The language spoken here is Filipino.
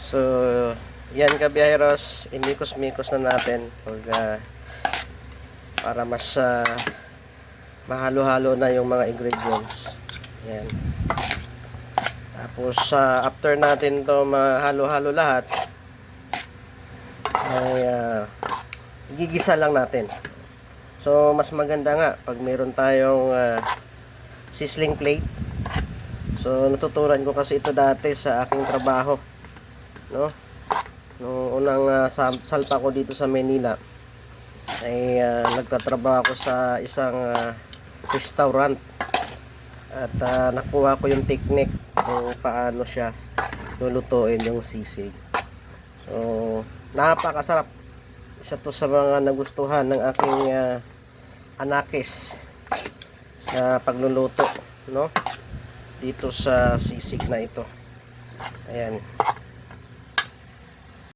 So, yan kabiyaheros, inikos-mikos na natin para mas mahalo-halo na yung mga ingredients. Yan. Tapos after natin to mahalo-halo lahat, ay igigisa lang natin. So, mas maganda nga pag meron tayong sizzling plate. So, natutunan ko kasi ito dati sa aking trabaho, no? Nung unang salpa ko dito sa Manila ay nagtatrabaho ako sa isang restaurant at nakuha ko yung technique kung paano siya lulutuin yung sisig. So, napakasarap. Isa to sa mga nagustuhan ng aking anakis sa pagluluto, no? Dito sa sisig na ito. Ayan.